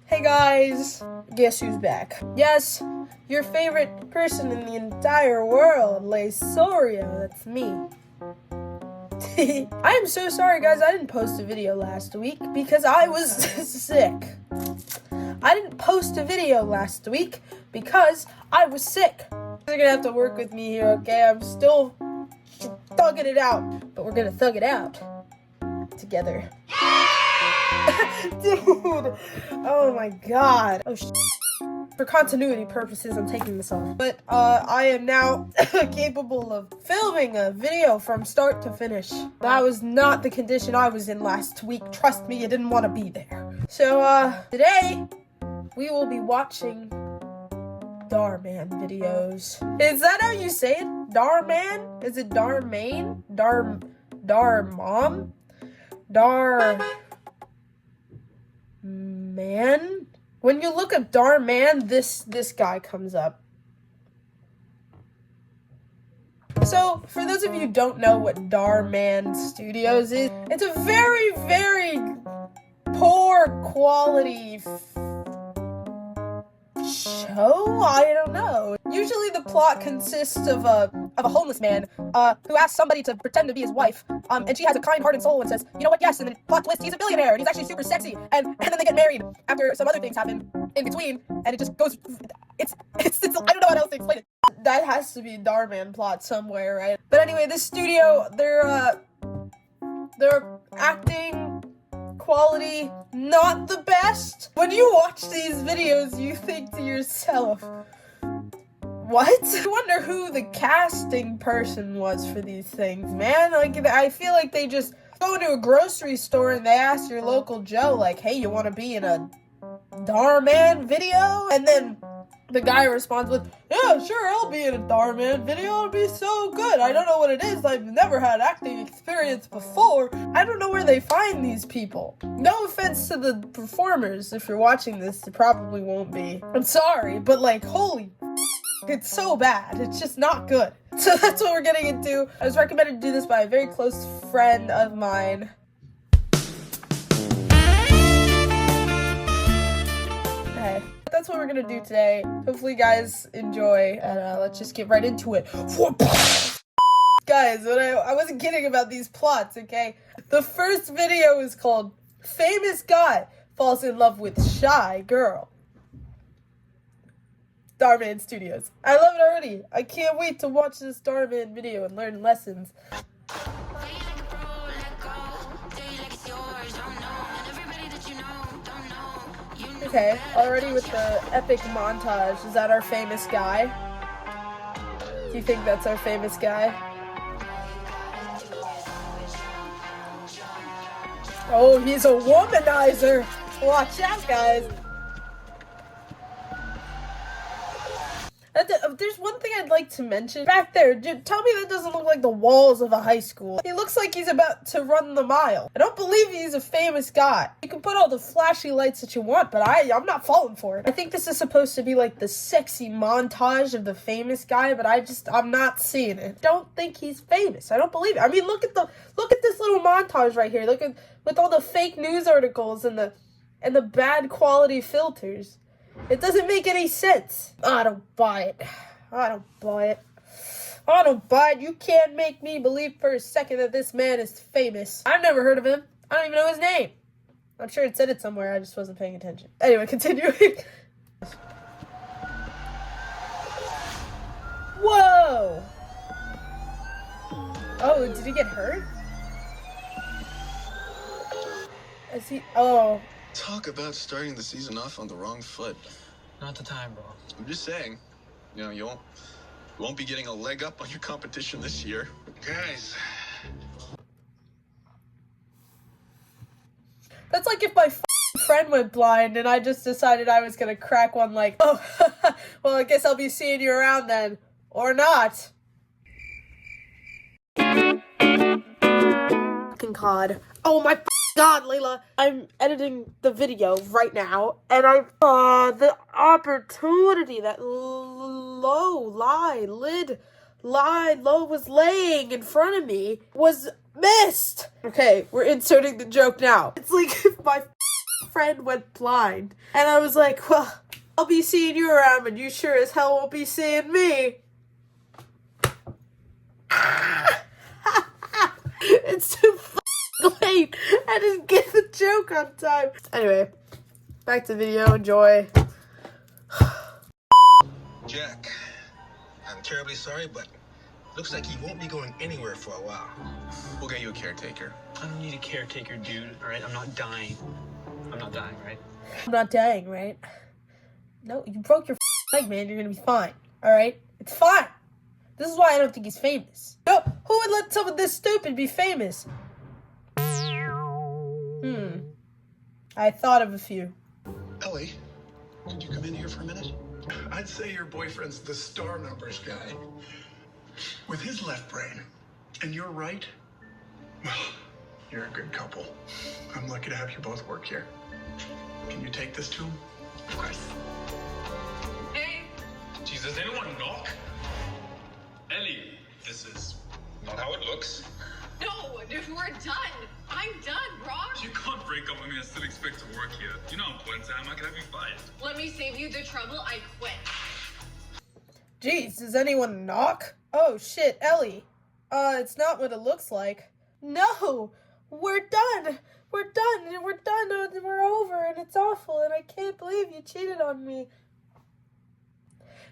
Hey guys, guess who's back? Yes, your favorite person in the entire world, Laysorio, that's me. I am so sorry guys, I didn't post a video last week because I was sick. I didn't post a video last week because I was sick. You're gonna have to work with me here, okay? I'm still thugging it out, but we're gonna thug it out together. Dude, oh my god. Oh For continuity purposes, I'm taking this off. But I am now capable of filming a video from start to finish. That was not the condition I was in last week. Trust me, you didn't want to be there. So today we will be watching DHAR Man videos. Is that how you say it? DHAR Man? Is it DHAR Main? DHAR Mom? DHAR Man? When you look up DHAR Man, this guy comes up. So, for those of you who don't know what DHAR Man Studios is, it's a very, very poor quality show? I don't know. Usually the plot consists of a homeless man who asks somebody to pretend to be his wife, and she has a kind-hearted soul and says, you know what, yes, and then plot twist, he's a billionaire, and he's actually super sexy, and then they get married after some other things happen in between, and it just goes, it's I don't know how else to explain it. That has to be DHAR Man plot somewhere, right? But anyway, this studio, their acting quality, not the best. When you watch these videos, you think to yourself, what? I wonder who the casting person was for these things, man. Like, I feel like they just go into a grocery store and they ask your local Joe, like, hey, you want to be in a DHAR Man video? And then the guy responds with, yeah, sure, I'll be in a DHAR Man video. It'll be so good. I don't know what it is. I've never had acting experience before. I don't know where they find these people. No offense to the performers. If you're watching this, it probably won't be. I'm sorry, but like, holy it's so bad. It's just not good. So that's what we're getting into. I was recommended to do this by a very close friend of mine. Okay. That's what we're gonna do today. Hopefully you guys enjoy, and let's just get right into it. Guys, I wasn't kidding about these plots, okay? The first video is called Famous Guy Falls in Love with Shy Girl. DHAR Man Studios. I love it already. I can't wait to watch this DHAR Man video and learn lessons. Okay, already with the epic montage. Is that our famous guy? Do you think that's our famous guy? Oh, he's a womanizer! Watch out, guys! There's one thing I'd like to mention. Back there, dude, tell me that doesn't look like the walls of a high school. He looks like he's about to run the mile. I don't believe he's a famous guy. You can put all the flashy lights that you want, but I'm not falling for it. I think this is supposed to be like the sexy montage of the famous guy, but I'm not seeing it. Don't think he's famous. I don't believe it. I mean, look at this little montage right here. Look at with all the fake news articles and the bad quality filters. It doesn't make any sense. I don't buy it. I don't buy it. I don't buy it. You can't make me believe for a second that this man is famous. I've never heard of him. I don't even know his name. I'm sure it said it somewhere. I just wasn't paying attention. Anyway, continuing. Whoa! Oh, did he get hurt? Is he? Oh. Talk about starting the season off on the wrong foot. Not the time, bro. I'm just saying, you know, you won't be getting a leg up on your competition this year. Guys. That's like if my friend went blind and I just decided I was gonna crack one like, oh, well, I guess I'll be seeing you around then. Or not. Fucking COD. Oh my God, Layla, I'm editing the video right now, and the opportunity that Lo was laying in front of me was missed. Okay, we're inserting the joke now. It's like if my friend went blind. And I was like, well, I'll be seeing you around, but you sure as hell won't be seeing me. It's too late. I didn't get the joke on time. Anyway, back to the video. Enjoy. Jack, I'm terribly sorry, but looks like you won't be going anywhere for a while. We'll get you a caretaker. I don't need a caretaker, dude. All right, I'm not dying. I'm not dying, right? I'm not dying, right? No, you broke your leg, man. You're gonna be fine. All right, it's fine. This is why I don't think he's famous. No, who would let someone this stupid be famous? I thought of a few. Ellie, could you come in here for a minute? I'd say your boyfriend's the star numbers guy with his left brain. And you're right. Well, you're a good couple. I'm lucky to have you both work here. Can you take this to him? Of course. Hey. Jesus, anyone knock? Ellie, this is not how it looks. No, dude, we're done. I'm done, Rob. You can't break up with me and still expect to work here. You know I'm quitting, Sam. I can have you fired. Let me save you the trouble. I quit. Jeez, does anyone knock? Oh shit, Ellie. It's not what it looks like. No, we're done. We're done. We're done. We're over, and it's awful, and I can't believe you cheated on me.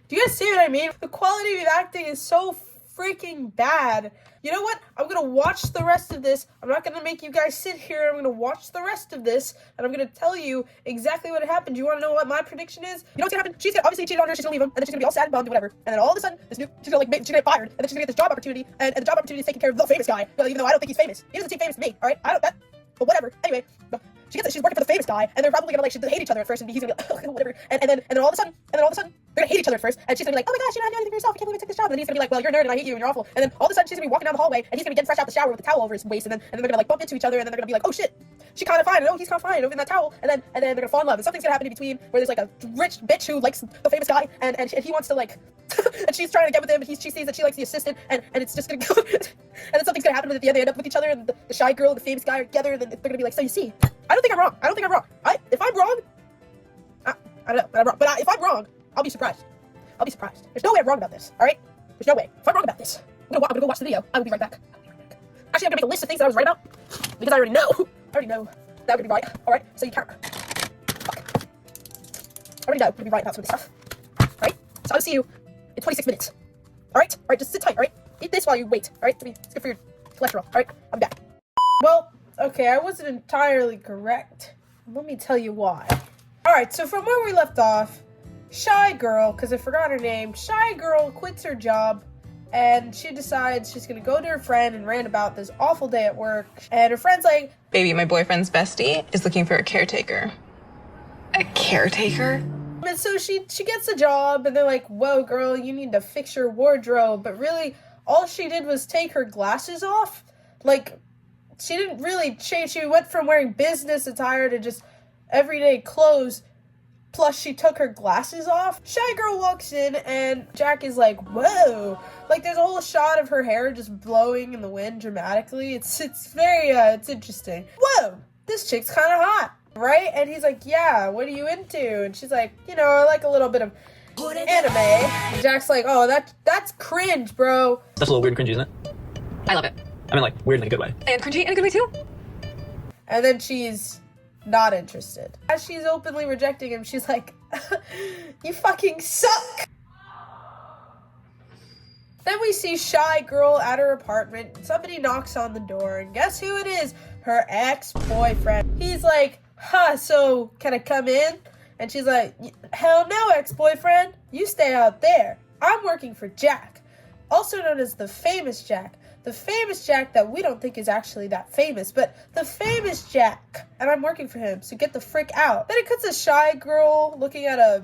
Do you guys see what I mean? The quality of acting is so freaking bad. You know what? I'm gonna watch the rest of this. I'm not gonna make you guys sit here. I'm gonna watch the rest of this, and I'm gonna tell you exactly what happened. Do you want to know what my prediction is? You know what's gonna happen? She's gonna obviously cheat on her. She's gonna leave him, and then she's gonna be all sad and bummed, and whatever. And then all of a sudden, she's gonna get fired, and then she's gonna get this job opportunity, and the job opportunity is taking care of the famous guy. Well, even though I don't think he's famous, he doesn't seem famous to me. All right, but whatever. Anyway. She's working for the famous guy, and they're probably gonna hate each other at first, and he's gonna be whatever, and then all of a sudden, they're gonna hate each other at first, and she's gonna be like, oh my gosh, you don't have to do anything for yourself, I can't believe you took this job, and then he's gonna be like, well, you're a nerd, and I hate you, and you're awful, and then all of a sudden, she's gonna be walking down the hallway, and he's gonna be getting fresh out the shower with a towel over his waist, and then they're gonna bump into each other, and then they're gonna be like, oh shit, she's kind of fine, and oh, he's kind of fine over in that towel, and then they're gonna fall in love, and something's gonna happen in between, where there's a rich bitch who likes the famous guy, and he wants to and she's trying to get with him, and she sees that she likes the assistant, and it's just gonna go, and then something's gonna happen, and at the end they end up with each other, and the shy girl and the famous guy are together, and then they're gonna be like, so you see, I don't think I'm wrong. If I'm wrong, I don't know, but I'm wrong. But if I'm wrong, I'll be surprised. There's no way I'm wrong about this, all right? There's no way. If I'm wrong about this, I'm gonna go watch the video. I will be right back. Actually, I'm gonna make a list of things that I was right about, because I already know that I'm gonna be right, all right? So you can't. Fuck. I already know I'm gonna be right about some of this stuff, all right? So I'll see you in 26 minutes, all right? All right, just sit tight, all right? Eat this while you wait, all right? It's good for your cholesterol, all right? I'm back. Well, okay, I wasn't entirely correct. Let me tell you why. Alright, so from where we left off, Shy Girl, because I forgot her name, Shy Girl quits her job, and she decides she's going to go to her friend and rant about this awful day at work, and her friend's like, baby, my boyfriend's bestie is looking for a caretaker. A caretaker? and so she gets the job, and they're like, whoa, girl, you need to fix your wardrobe, but really, all she did was take her glasses off. She didn't really change. She went from wearing business attire to just everyday clothes. Plus, she took her glasses off. Shy Girl walks in, and Jack is like, whoa. There's a whole shot of her hair just blowing in the wind dramatically. It's very, it's interesting. Whoa, this chick's kind of hot, right? And he's like, yeah, what are you into? And she's like, I like a little bit of anime. And Jack's like, oh, that's cringe, bro. That's a little weird and cringy, isn't it? I love it. I mean, weird in a good way. And cringy in a good way, too. And then she's not interested. As she's openly rejecting him, she's like, you fucking suck! Then we see Shy Girl at her apartment. Somebody knocks on the door, and guess who it is? Her ex-boyfriend. He's like, so can I come in? And she's like, hell no, ex-boyfriend. You stay out there. I'm working for Jack, also known as the famous Jack. The famous Jack that we don't think is actually that famous, but the famous Jack, and I'm working for him, so get the frick out. Then it cuts a Shy Girl looking at a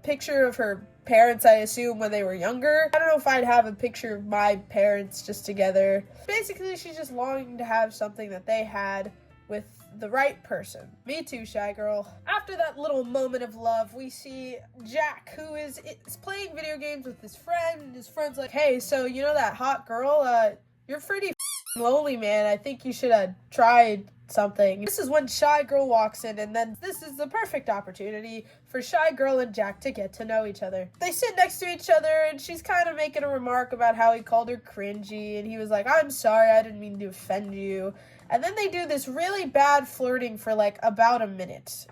picture of her parents, I assume, when they were younger. I don't know if I'd have a picture of my parents just together. Basically, she's just longing to have something that they had with the right person. Me too, Shy Girl. After that little moment of love, we see Jack, who is playing video games with his friend, and his friend's like, hey, so you know that hot girl, you're pretty lonely, man. I think you should have tried something. This is when Shy Girl walks in, and then this is the perfect opportunity for Shy Girl and Jack to get to know each other. They sit next to each other, and she's kind of making a remark about how he called her cringy, and he was like, I'm sorry, I didn't mean to offend you. And then they do this really bad flirting for like about a minute.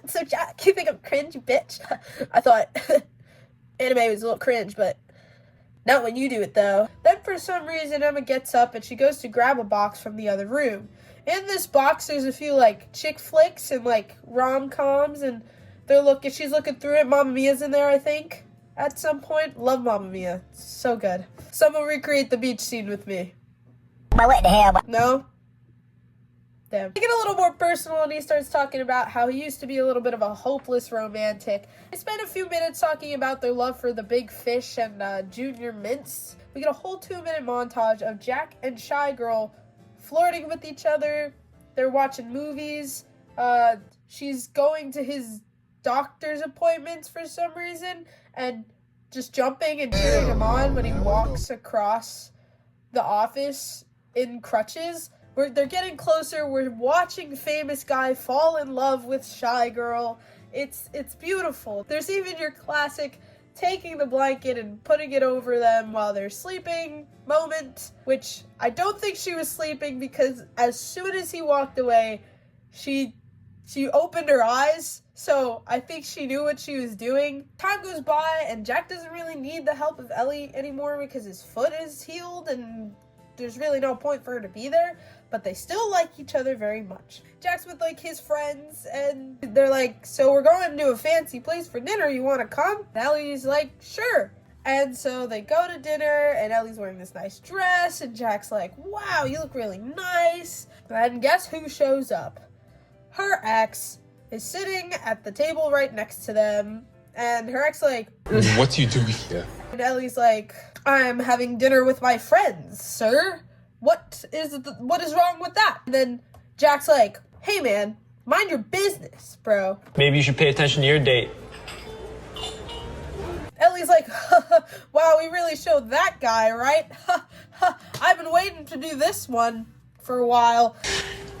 So Jack, you think I'm cringe, you bitch? I thought anime was a little cringe, but not when you do it though. Then for some reason Emma gets up and she goes to grab a box from the other room. In this box there's a few like chick flicks and like rom-coms, and she's looking through it. Mamma Mia's in there, I think, at some point. Love Mamma Mia. It's so good. Someone recreate the beach scene with me. But what the hell? No? Damn. They get a little more personal and he starts talking about how he used to be a little bit of a hopeless romantic. They spend a few minutes talking about their love for the big fish and junior mints. We get a whole 2-minute montage of Jack and Shy Girl flirting with each other. They're watching movies. She's going to his doctor's appointments for some reason and just jumping and cheering him on when he walks across the office in crutches. They're getting closer. We're watching famous guy fall in love with Shy Girl. It's beautiful. There's even your classic taking the blanket and putting it over them while they're sleeping moment, which I don't think she was sleeping, because as soon as he walked away, she opened her eyes. So I think she knew what she was doing. Time goes by and Jack doesn't really need the help of Ellie anymore because his foot is healed and there's really no point for her to be there, but they still like each other very much. Jack's with like his friends and they're like, so we're going to a fancy place for dinner, you want to come? And Ellie's like, sure. And so they go to dinner and Ellie's wearing this nice dress and Jack's like, wow, you look really nice. And guess who shows up? Her ex is sitting at the table right next to them, and her ex like, what you doing here? And Ellie's like, I'm having dinner with my friends, sir. What is wrong with that? And then Jack's like, hey man, mind your business, bro. Maybe you should pay attention to your date. Ellie's like, wow, we really showed that guy, right? I've been waiting to do this one for a while.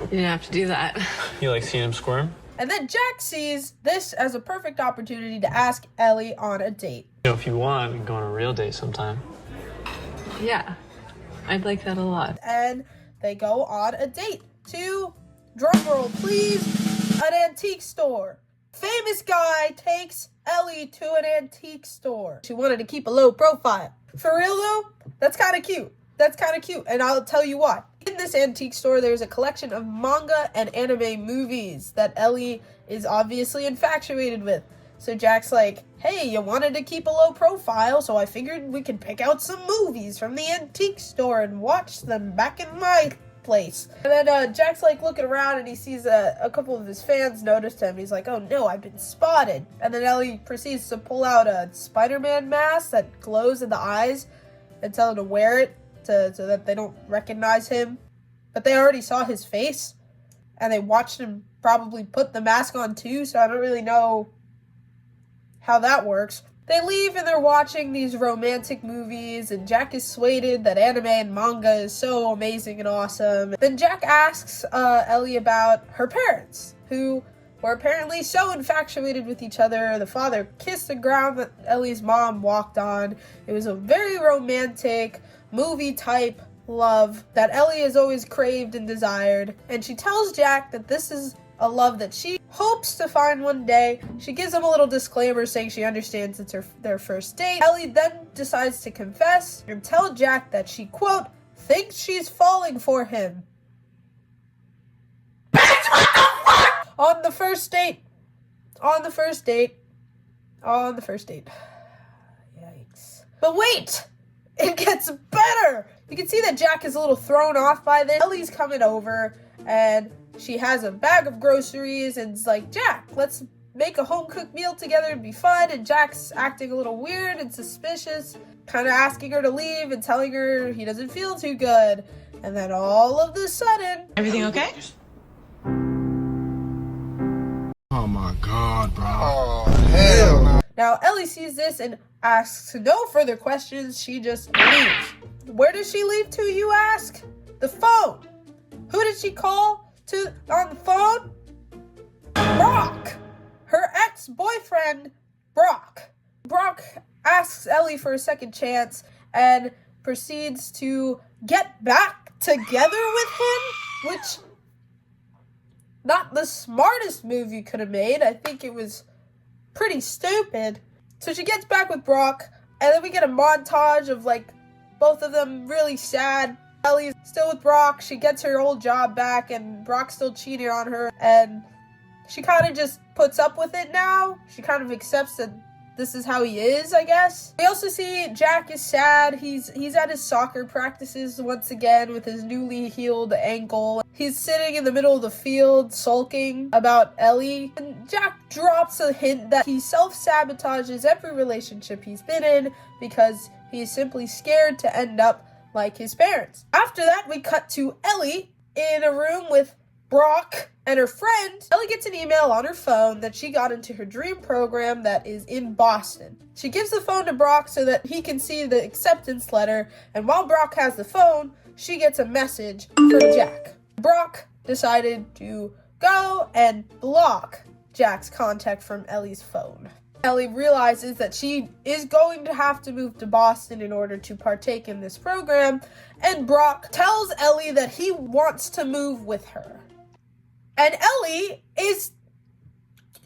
You didn't have to do that. You like seeing him squirm? And then Jack sees this as a perfect opportunity to ask Ellie on a date. You know, if you want, we can go on a real date sometime. Yeah, I'd like that a lot. And they go on a date to, drumroll please, an antique store. Famous guy takes Ellie to an antique store. She wanted to keep a low profile. For real though, that's kind of cute. That's kind of cute, and I'll tell you why. In this antique store, there's a collection of manga and anime movies that Ellie is obviously infatuated with. So Jack's like, hey, you wanted to keep a low profile, so I figured we could pick out some movies from the antique store and watch them back in my place. And then Jack's like looking around and he sees a couple of his fans noticed him. He's like, oh no, I've been spotted. And then Ellie proceeds to pull out a Spider-Man mask that glows in the eyes and tell him to wear it so that they don't recognize him. But they already saw his face and they watched him probably put the mask on too, so I don't really know how that works. They leave and they're watching these romantic movies, and Jack is swayed that anime and manga is so amazing and awesome. Then Jack asks Ellie about her parents, who were apparently so infatuated with each other. The father kissed the ground that Ellie's mom walked on. It was a very romantic, movie-type love that Ellie has always craved and desired. And she tells Jack that this is a love that she hopes to find one day. She gives him a little disclaimer saying she understands it's their first date. Ellie then decides to confess and tell Jack that she, quote, thinks she's falling for him. On the first date. Yikes. But wait! It gets better! You can see that Jack is a little thrown off by this. Ellie's coming over, and she has a bag of groceries, and it's like, Jack, let's make a home-cooked meal together and be fun. And Jack's acting a little weird and suspicious, kind of asking her to leave and telling her he doesn't feel too good. And then all of a sudden... Everything okay? Oh my god, bro. Oh, hell no. Now, Ellie sees this and asks no further questions. She just leaves. Where does she leave to, you ask? the phone. Who did she call on the phone? Brock! Her ex-boyfriend, Brock. Brock asks Ellie for a second chance and proceeds to get back together with him, which, not the smartest move you could have made. I think it was pretty stupid. So she gets back with Brock, and then we get a montage of, like, both of them really sad. Ellie's still with Brock, she gets her old job back, and Brock's still cheating on her, and she kind of just puts up with it now. She kind of accepts that this is how he is, I guess. We also see Jack is sad. He's at his soccer practices once again with his newly healed ankle. He's sitting in the middle of the field sulking about Ellie. And Jack drops a hint that he self-sabotages every relationship he's been in because he's simply scared to end up like his parents. After that, we cut to Ellie in a room with Brock and her friend. Ellie gets an email on her phone that she got into her dream program that is in Boston. She gives the phone to Brock so that he can see the acceptance letter, and while Brock has the phone, she gets a message from Jack. Brock decided to go and block Jack's contact from Ellie's phone. Ellie realizes that she is going to have to move to Boston in order to partake in this program, and Brock tells Ellie that he wants to move with her. And Ellie is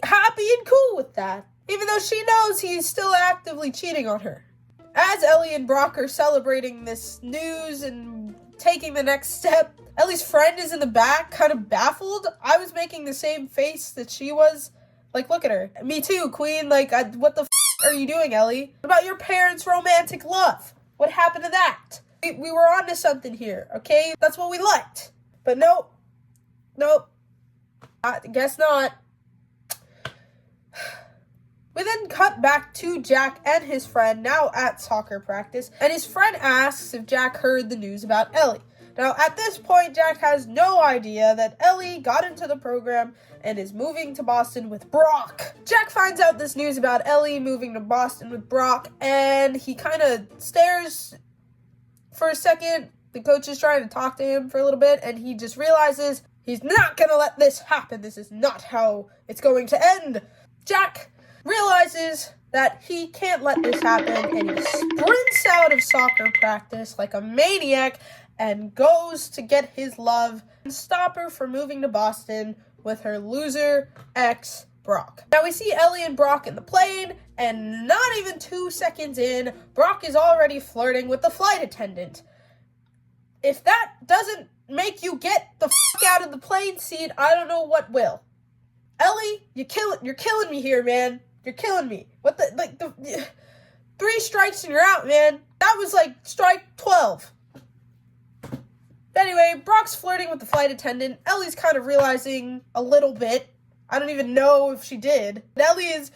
happy and cool with that, even though she knows he's still actively cheating on her. As Ellie and Brock are celebrating this news and taking the next step, Ellie's friend is in the back, kind of baffled. I was making the same face that she was. Like, look at her. Me too, queen. Like, what the are you doing, Ellie? What about your parents' romantic love? What happened to that? We were onto something here, okay? That's what we liked. But nope. I guess not. We then cut back to Jack and his friend, now at soccer practice, and his friend asks if Jack heard the news about Ellie. Now, at this point, Jack has no idea that Ellie got into the program and is moving to Boston with Brock. Jack finds out this news about Ellie moving to Boston with Brock, and he kind of stares for a second. The coach is trying to talk to him for a little bit, and he just realizes he's not going to let this happen. This is not how it's going to end. Jack realizes that he can't let this happen, and he sprints out of soccer practice like a maniac and goes to get his love and stop her from moving to Boston with her loser ex, Brock. Now we see Ellie and Brock in the plane, and not even 2 seconds in, Brock is already flirting with the flight attendant. If that doesn't make you get the out of the plane seat, I don't know what will. Ellie, you're killing me here, man. You're killing me. What the 3 strikes and you're out, man. That was like strike 12. Anyway, Brock's flirting with the flight attendant. Ellie's kind of realizing a little bit. I don't even know if she did. But Ellie is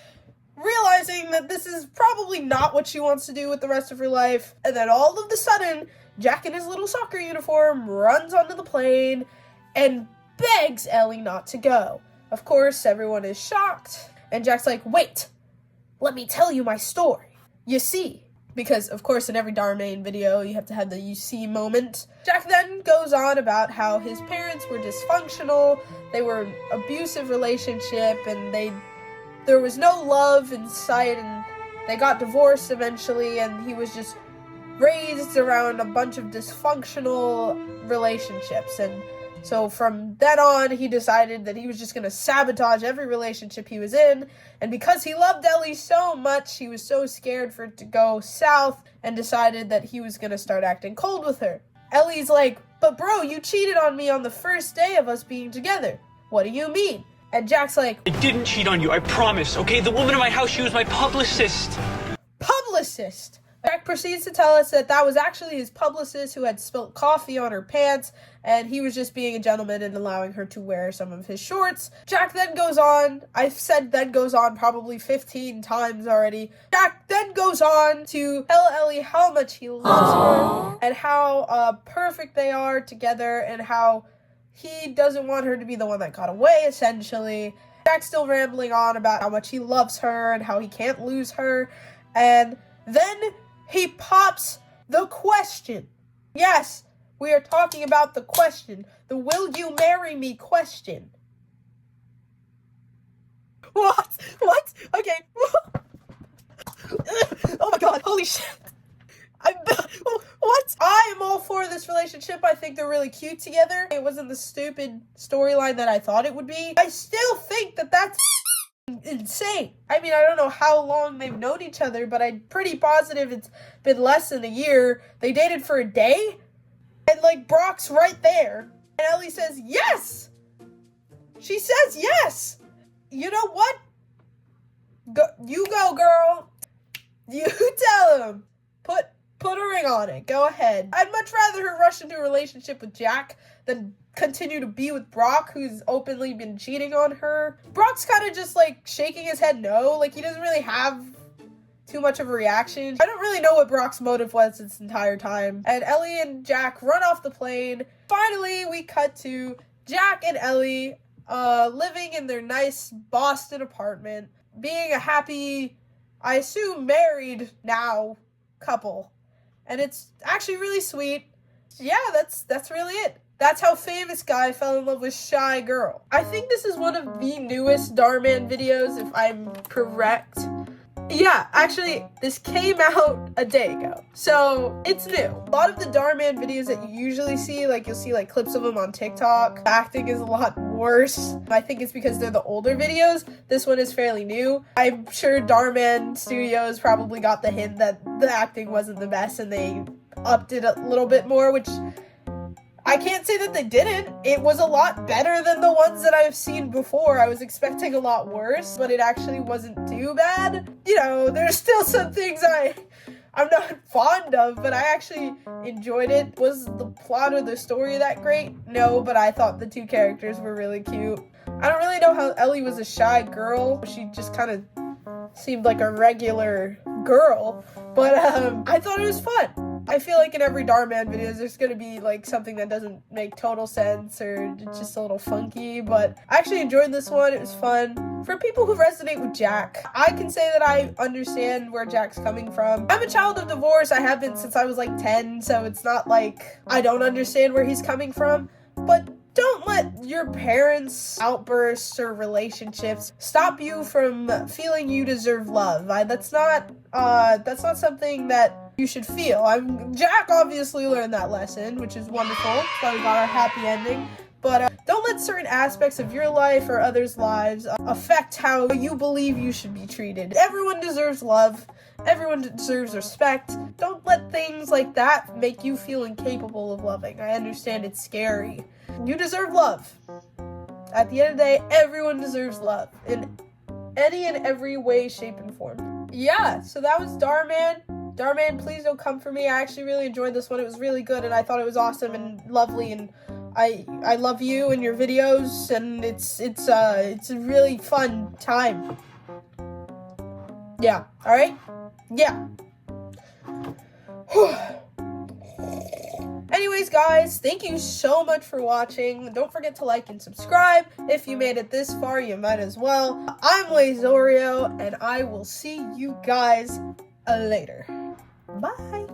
realizing that this is probably not what she wants to do with the rest of her life. And then all of a sudden, Jack in his little soccer uniform runs onto the plane and begs Ellie not to go. Of course, everyone is shocked. And Jack's like, wait, let me tell you my story. You see. Because, of course, in every DHAR Mann video, you have to have the you see moment. Jack then goes on about how his parents were dysfunctional, they were an abusive relationship, and there was no love in sight, and they got divorced eventually, and he was just raised around a bunch of dysfunctional relationships. And so from then on, he decided that he was just going to sabotage every relationship he was in. And because he loved Ellie so much, he was so scared for it to go south and decided that he was going to start acting cold with her. Ellie's like, but bro, you cheated on me on the first day of us being together. What do you mean? And Jack's like, I didn't cheat on you, I promise, okay? The woman in my house, she was my publicist. Publicist? Jack proceeds to tell us that that was actually his publicist who had spilt coffee on her pants, and he was just being a gentleman and allowing her to wear some of his shorts. Jack then goes on, I've said then goes on probably 15 times already. Jack then goes on to tell Ellie how much he loves her, and how perfect they are together, and how he doesn't want her to be the one that got away, essentially. Jack's still rambling on about how much he loves her, and how he can't lose her, and then he pops the question. Yes, We are talking about the question. The will you marry me question. What? What? Okay. Oh my god, holy shit. What? I am all for this relationship. I think they're really cute together. It wasn't the stupid storyline that I thought it would be. I still think that that's insane. I mean, I don't know how long they've known each other, but I'm pretty positive it's been less than a year. They dated for a day, and like Brock's right there, and Ellie says yes. She says yes. You know what? You go, girl. You tell him. Put a ring on it. Go ahead. I'd much rather her rush into a relationship with Jack than continue to be with Brock, who's openly been cheating on her. Brock's kind of just like shaking his head no. Like, he doesn't really have too much of a reaction. I don't really know what Brock's motive was this entire time. And Ellie and Jack run off the plane. Finally, we cut to Jack and Ellie living in their nice Boston apartment, being a happy, I assume married now, couple. And it's actually really sweet. Yeah, that's really it. That's how famous guy fell in love with shy girl. I think this is one of the newest DHAR MANN videos, if I'm correct. Yeah, actually, this came out a day ago, so it's new. A lot of the DHAR MANN videos that you usually see, like you'll see like clips of them on TikTok, acting is a lot worse. I think it's because they're the older videos. This one is fairly new. I'm sure DHAR MANN Studios probably got the hint that the acting wasn't the best and they upped it a little bit more, which I can't say that they didn't. It was a lot better than the ones that I've seen before. I was expecting a lot worse, but it actually wasn't too bad. You know, there's still some things I'm not fond of, but I actually enjoyed it. Was the plot or the story that great? No, but I thought the two characters were really cute. I don't really know how Ellie was a shy girl. She just kind of seemed like a regular girl, but I thought it was fun. I feel like in every DHAR MANN videos there's gonna be like something that doesn't make total sense or it's just a little funky, but I actually enjoyed this one. It was fun. For people who resonate with Jack, I can say that I understand where Jack's coming from. I'm a child of divorce. I have been since I was like 10, so it's not like I don't understand where he's coming from, but don't let your parents' outbursts or relationships stop you from feeling you deserve love. That's not something that you should feel. Jack obviously learned that lesson, which is wonderful. That's why we got our happy ending. But don't let certain aspects of your life or others' lives affect how you believe you should be treated. Everyone deserves love. Everyone deserves respect. Don't let things like that make you feel incapable of loving. I understand it's scary. You deserve love. At the end of the day, everyone deserves love in any and every way, shape, and form. Yeah, so that was DHAR MANN. DHAR MANN, please don't come for me. I actually really enjoyed this one. It was really good, and I thought it was awesome and lovely, and I love you and your videos, and it's a really fun time. Yeah, alright? Yeah. Anyways, guys, thank you so much for watching. Don't forget to like and subscribe. If you made it this far, you might as well. I'm Laysorio, and I will see you guys later. Bye.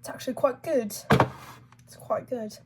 It's actually quite good. It's quite good.